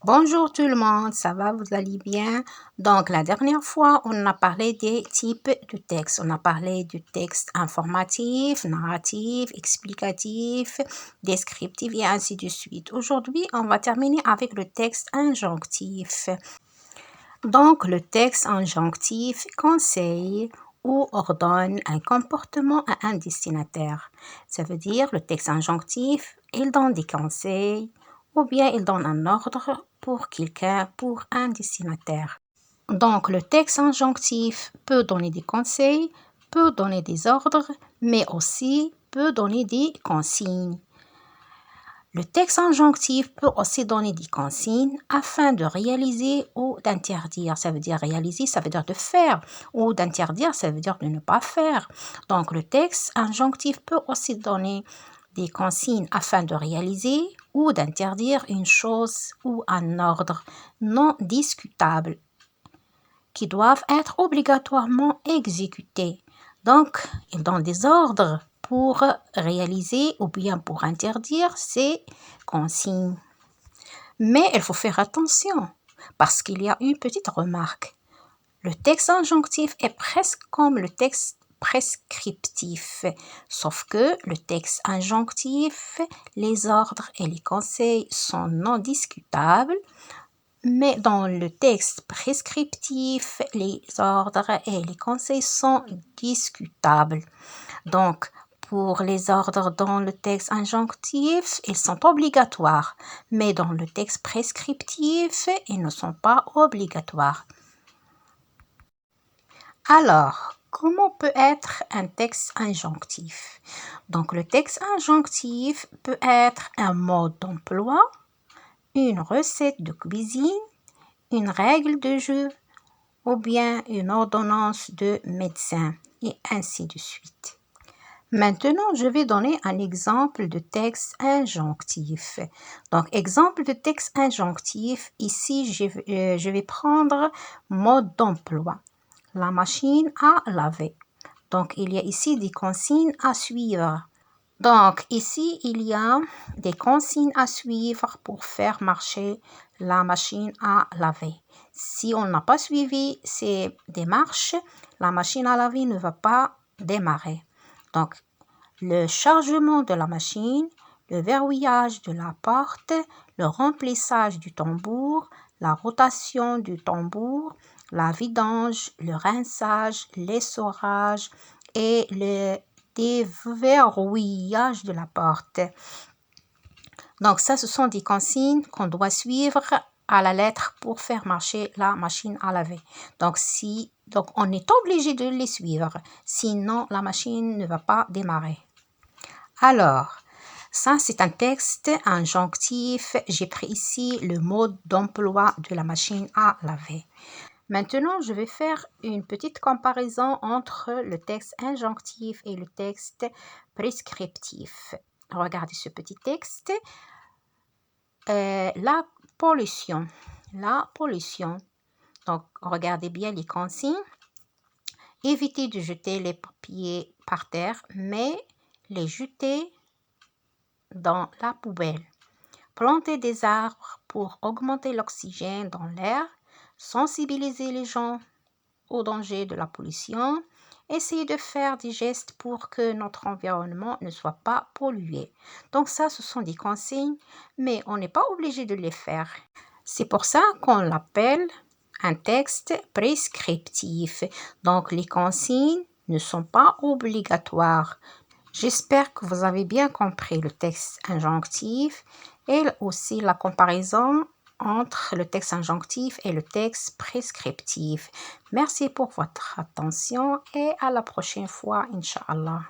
Bonjour tout le monde, ça va, vous allez bien? Donc, la dernière fois, on a parlé des types de textes. On a parlé du texte informatif, narratif, explicatif, descriptif et ainsi de suite. Aujourd'hui, on va terminer avec le texte injonctif. Donc, le texte injonctif conseille ou ordonne un comportement à un destinataire. Ça veut dire le texte injonctif, il donne des conseils ou bien il donne un ordre pour quelqu'un, pour un destinataire. Donc, le texte injonctif peut donner des conseils, peut donner des ordres, mais aussi peut donner des consignes. Le texte injonctif peut aussi donner des consignes afin de réaliser ou d'interdire. Ça veut dire réaliser, ça veut dire de faire, ou d'interdire, ça veut dire de ne pas faire. Donc, le texte injonctif peut aussi donner des consignes afin de réaliser ou d'interdire une chose ou un ordre non discutable qui doivent être obligatoirement exécutés. Donc, il donne des ordres pour réaliser ou bien pour interdire ces consignes. Mais il faut faire attention parce qu'il y a une petite remarque. Le texte injonctif est presque comme le texte prescriptif, sauf que le texte injonctif, les ordres et les conseils sont non discutables, mais dans le texte prescriptif, les ordres et les conseils sont discutables. Donc, pour les ordres dans le texte injonctif, ils sont obligatoires, mais dans le texte prescriptif, ils ne sont pas obligatoires. Alors, comment peut être un texte injonctif? Donc, le texte injonctif peut être un mode d'emploi, une recette de cuisine, une règle de jeu ou bien une ordonnance de médecin et ainsi de suite. Maintenant, je vais donner un exemple de texte injonctif. Donc, exemple de texte injonctif, ici, je vais prendre mode d'emploi. La machine à laver. Donc, il y a ici des consignes à suivre. Donc, ici, il y a des consignes à suivre pour faire marcher la machine à laver. Si on n'a pas suivi ces démarches, la machine à laver ne va pas démarrer. Donc, le chargement de la machine, le verrouillage de la porte, le remplissage du tambour, la rotation du tambour, la vidange, le rinçage, l'essorage et le déverrouillage de la porte. Donc ça, ce sont des consignes qu'on doit suivre à la lettre pour faire marcher la machine à laver. Donc on est obligé de les suivre, sinon la machine ne va pas démarrer. Alors, ça c'est un texte injonctif. J'ai pris ici le mode d'emploi de la machine à laver. Maintenant, je vais faire une petite comparaison entre le texte injonctif et le texte prescriptif. Regardez ce petit texte. La pollution. La pollution. Donc, regardez bien les consignes. Évitez de jeter les papiers par terre, mais les jeter dans la poubelle. Planter des arbres pour augmenter l'oxygène dans l'air. Sensibiliser les gens au danger de la pollution, essayer de faire des gestes pour que notre environnement ne soit pas pollué. Donc ça, ce sont des consignes, mais on n'est pas obligé de les faire. C'est pour ça qu'on l'appelle un texte prescriptif. Donc les consignes ne sont pas obligatoires. J'espère que vous avez bien compris le texte injonctif et aussi la comparaison entre le texte injonctif et le texte prescriptif. Merci pour votre attention et à la prochaine fois, Inch'Allah.